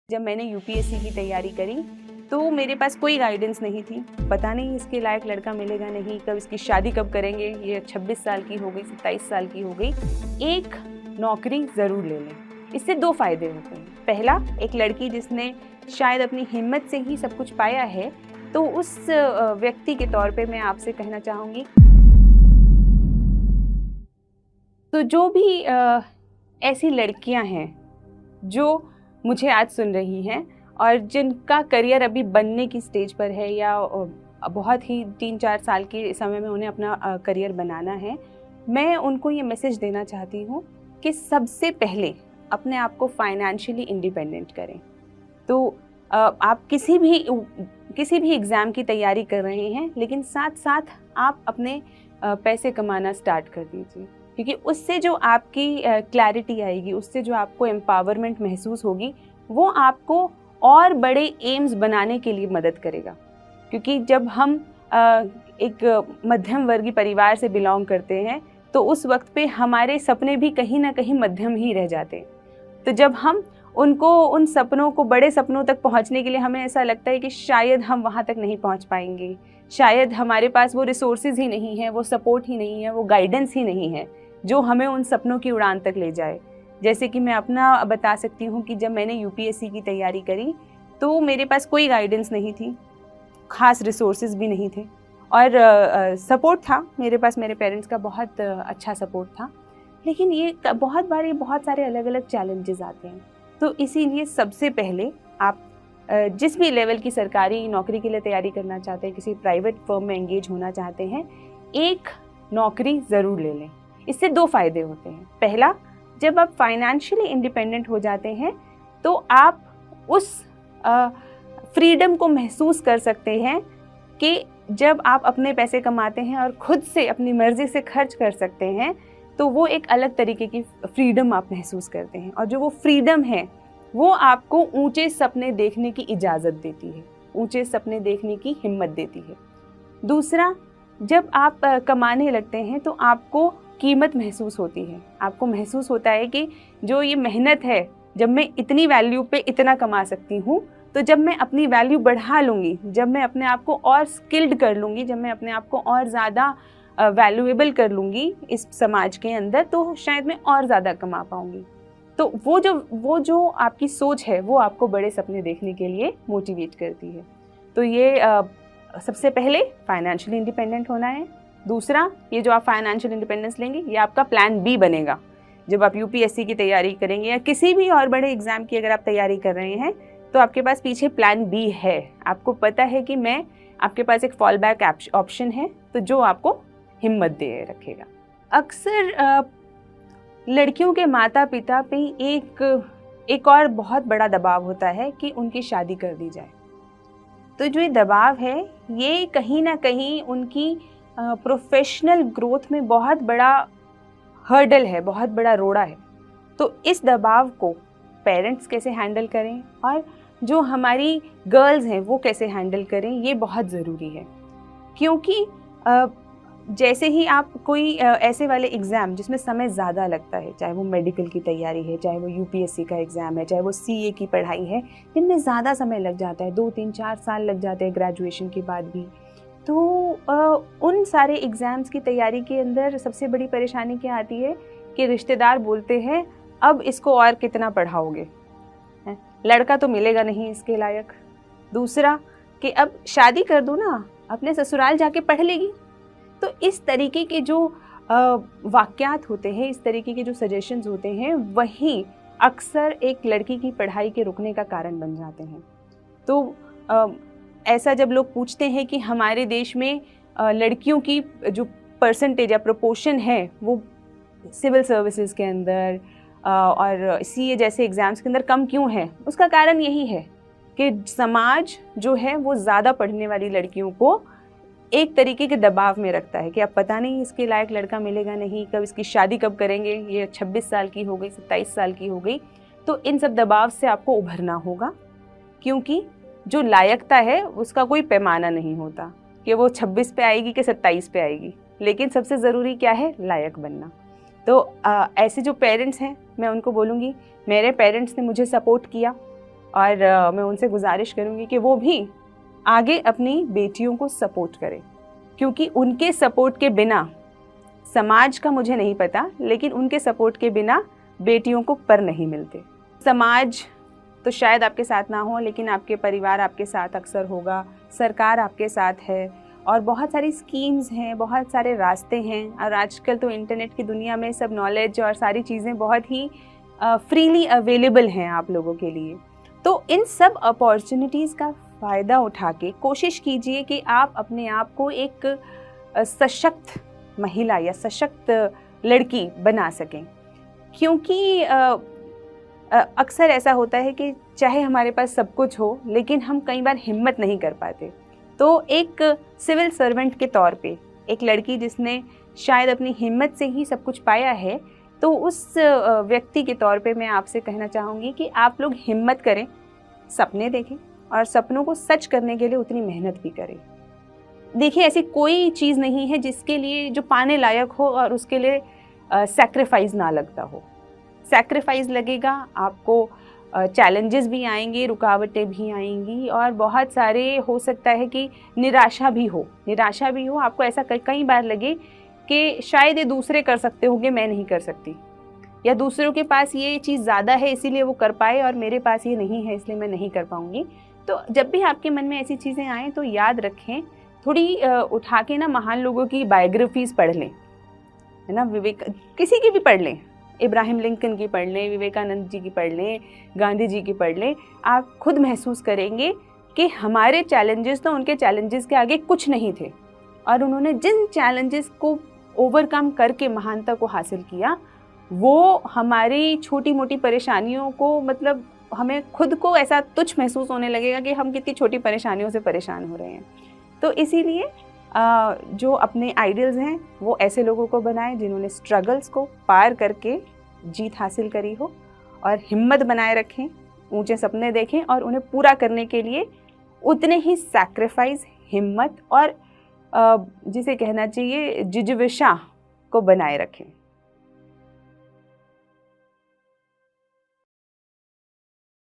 जब मैंने यूपीएससी की तैयारी करी तो मेरे पास कोई गाइडेंस नहीं थी। पता नहीं इसके लायक लड़का मिलेगा नहीं, कब इसकी शादी कब करेंगे। ये 26 साल की हो गई, 27 साल की हो गई। एक नौकरी ज़रूर ले लें। इससे दो फायदे होते हैं। पहला, एक लड़की जिसने शायद अपनी हिम्मत से ही सब कुछ पाया है, तो उस व्यक्ति के तौर पे मैं आपसे कहना चाहूँगी, तो जो भी ऐसी लड़कियां हैं जो मुझे आज सुन रही हैं और जिनका करियर अभी बनने की स्टेज पर है या बहुत ही 3-4 साल के समय में उन्हें अपना करियर बनाना है, मैं उनको ये मैसेज देना चाहती हूँ कि सबसे पहले अपने आप को फाइनेंशियली इंडिपेंडेंट करें। तो आप किसी भी एग्ज़ाम की तैयारी कर रहे हैं, लेकिन साथ साथ आप अपने पैसे कमाना स्टार्ट कर दीजिए, क्योंकि उससे जो आपकी क्लैरिटी आएगी, उससे जो आपको एम्पावरमेंट महसूस होगी, वो आपको और बड़े एम्स बनाने के लिए मदद करेगा। क्योंकि जब हम एक मध्यम वर्गीय परिवार से बिलोंग करते हैं, तो उस वक्त पे हमारे सपने भी कहीं ना कहीं मध्यम ही रह जाते हैं। तो जब हम उन सपनों को, बड़े सपनों तक पहुंचने के लिए हमें ऐसा लगता है कि शायद हम वहां तक नहीं पहुंच पाएंगे, शायद हमारे पास वो रिसोर्सेज ही नहीं है, वो सपोर्ट ही नहीं है, वो गाइडेंस ही नहीं है जो हमें उन सपनों की उड़ान तक ले जाए। जैसे कि मैं अपना बता सकती हूँ कि जब मैंने यूपीएससी की तैयारी करी तो मेरे पास कोई गाइडेंस नहीं थी, खास रिसोर्सेज भी नहीं थे और सपोर्ट था मेरे पास, मेरे पेरेंट्स का बहुत अच्छा सपोर्ट था। लेकिन ये बहुत सारे अलग अलग चैलेंजेस आते हैं। तो इसीलिए सबसे पहले आप जिस भी लेवल की सरकारी नौकरी के लिए तैयारी करना चाहते हैं, किसी प्राइवेट फर्म में एंगेज होना चाहते हैं, एक नौकरी ज़रूर ले लें। इससे दो फायदे होते हैं। पहला, जब आप फाइनेंशियली इंडिपेंडेंट हो जाते हैं तो आप उस फ्रीडम को महसूस कर सकते हैं कि जब आप अपने पैसे कमाते हैं और खुद से अपनी मर्जी से खर्च कर सकते हैं, तो वो एक अलग तरीके की फ्रीडम आप महसूस करते हैं। और जो वो फ्रीडम है वो आपको ऊंचे सपने देखने की इजाज़त देती है, ऊंचे सपने देखने की हिम्मत देती है। दूसरा, जब आप कमाने लगते हैं तो आपको कीमत महसूस होती है। आपको महसूस होता है कि जो ये मेहनत है, जब मैं इतनी वैल्यू पे इतना कमा सकती हूँ, तो जब मैं अपनी वैल्यू बढ़ा लूँगी, जब मैं अपने आप को और स्किल्ड कर लूँगी, जब मैं अपने आप को और ज़्यादा वैल्यूएबल कर लूँगी इस समाज के अंदर, तो शायद मैं और ज़्यादा कमा पाऊँगी। तो वो जो आपकी सोच है वो आपको बड़े सपने देखने के लिए मोटिवेट करती है। तो ये सबसे पहले फाइनेंशियली इंडिपेंडेंट होना है। दूसरा, ये जो आप फाइनेंशियल इंडिपेंडेंस लेंगे, ये आपका प्लान बी बनेगा। जब आप यूपीएससी की तैयारी करेंगे या किसी भी और बड़े एग्जाम की अगर आप तैयारी कर रहे हैं, तो आपके पास पीछे प्लान बी है। आपको पता है कि आपके पास एक फॉल बैक ऑप्शन है, तो जो आपको हिम्मत दे रखेगा। अक्सर लड़कियों के माता पिता पे एक और बहुत बड़ा दबाव होता है कि उनकी शादी कर दी जाए। तो जो ये दबाव है, ये कहीं ना कहीं उनकी प्रोफेशनल ग्रोथ में बहुत बड़ा हर्डल है, बहुत बड़ा रोड़ा है। तो इस दबाव को पेरेंट्स कैसे हैंडल करें और जो हमारी गर्ल्स हैं वो कैसे हैंडल करें, ये बहुत ज़रूरी है। क्योंकि जैसे ही आप कोई ऐसे वाले एग्ज़ाम जिसमें समय ज़्यादा लगता है, चाहे वो मेडिकल की तैयारी है, चाहे वो यूपीएससी का एग्ज़ाम है, चाहे वो सीए की पढ़ाई है, जिनमें ज़्यादा समय लग जाता है, 2-3-4 साल लग जाते हैं ग्रेजुएशन के बाद भी। तो उन सारे एग्ज़ाम्स की तैयारी के अंदर सबसे बड़ी परेशानी क्या आती है कि रिश्तेदार बोलते हैं, अब इसको और कितना पढ़ाओगे, लड़का तो मिलेगा नहीं इसके लायक। दूसरा कि अब शादी कर दो ना, अपने ससुराल जाके पढ़ लेगी। तो इस तरीके के जो वाक्यात होते हैं, इस तरीके के जो सजेशंस होते हैं, वही अक्सर एक लड़की की पढ़ाई के रुकने का कारण बन जाते हैं। तो ऐसा जब लोग पूछते हैं कि हमारे देश में लड़कियों की जो परसेंटेज या प्रोपोर्शन है वो सिविल सर्विसेज के अंदर और सीए जैसे एग्ज़ाम्स के अंदर कम क्यों है, उसका कारण यही है कि समाज जो है वो ज़्यादा पढ़ने वाली लड़कियों को एक तरीके के दबाव में रखता है कि अब पता नहीं इसके लायक लड़का मिलेगा नहीं, कब इसकी शादी कब करेंगे, ये 26 साल की हो गई, 27 साल की हो गई। तो इन सब दबाव से आपको उभरना होगा, क्योंकि जो लायकता है उसका कोई पैमाना नहीं होता कि वो 26 पे आएगी कि 27 पे आएगी। लेकिन सबसे ज़रूरी क्या है, लायक बनना। तो ऐसे जो पेरेंट्स हैं, मैं उनको बोलूँगी, मेरे पेरेंट्स ने मुझे सपोर्ट किया, और मैं उनसे गुजारिश करूँगी कि वो भी आगे अपनी बेटियों को सपोर्ट करें, क्योंकि उनके सपोर्ट के बिना, समाज का मुझे नहीं पता, लेकिन उनके सपोर्ट के बिना बेटियों को पर नहीं मिलते। समाज तो शायद आपके साथ ना हो, लेकिन आपके परिवार आपके साथ अक्सर होगा, सरकार आपके साथ है, और बहुत सारी स्कीम्स हैं, बहुत सारे रास्ते हैं। और आजकल तो इंटरनेट की दुनिया में सब नॉलेज और सारी चीज़ें बहुत ही फ्रीली अवेलेबल हैं आप लोगों के लिए। तो इन सब अपॉर्चुनिटीज़ का फ़ायदा उठा के कोशिश कीजिए कि आप अपने आप को एक सशक्त महिला या सशक्त लड़की बना सकें, क्योंकि अक्सर ऐसा होता है कि चाहे हमारे पास सब कुछ हो, लेकिन हम कई बार हिम्मत नहीं कर पाते। तो एक सिविल सर्वेंट के तौर पे, एक लड़की जिसने शायद अपनी हिम्मत से ही सब कुछ पाया है, तो उस व्यक्ति के तौर पे मैं आपसे कहना चाहूँगी कि आप लोग हिम्मत करें, सपने देखें और सपनों को सच करने के लिए उतनी मेहनत भी करें। देखिए, ऐसी कोई चीज़ नहीं है जिसके लिए, जो पाने लायक हो और उसके लिए सैक्रिफाइस ना लगता हो। सैक्रिफाइस लगेगा, आपको चैलेंजेस भी आएंगे, रुकावटें भी आएंगी, और बहुत सारे, हो सकता है कि निराशा भी हो। आपको ऐसा कई बार लगे कि शायद ये दूसरे कर सकते होंगे, मैं नहीं कर सकती, या दूसरों के पास ये चीज़ ज़्यादा है इसीलिए वो कर पाए और मेरे पास ये नहीं है इसलिए मैं नहीं कर पाऊँगी। तो जब भी आपके मन में ऐसी चीज़ें आएँ तो याद रखें, थोड़ी उठा के ना महान लोगों की बायोग्राफीज़ पढ़ लें, है ना, किसी की भी पढ़ लें, इब्राहिम लिंकन की पढ़ लें, विवेकानंद जी की पढ़ लें, गांधी जी की पढ़ लें। आप खुद महसूस करेंगे कि हमारे चैलेंजेस तो उनके चैलेंजेस के आगे कुछ नहीं थे, और उन्होंने जिन चैलेंजेस को ओवरकम करके महानता को हासिल किया, वो हमारी छोटी मोटी परेशानियों को, मतलब हमें खुद को ऐसा तुच्छ महसूस होने लगेगा कि हम कितनी छोटी परेशानियों से परेशान हो रहे हैं। तो इसीलिए जो अपने आइडियल्स हैं वो ऐसे लोगों को बनाएं जिन्होंने स्ट्रगल्स को पार करके जीत हासिल करी हो, और हिम्मत बनाए रखें, ऊंचे सपने देखें और उन्हें पूरा करने के लिए उतने ही सैक्रिफाइस, हिम्मत और जिसे कहना चाहिए जिज्विशा को बनाए रखें।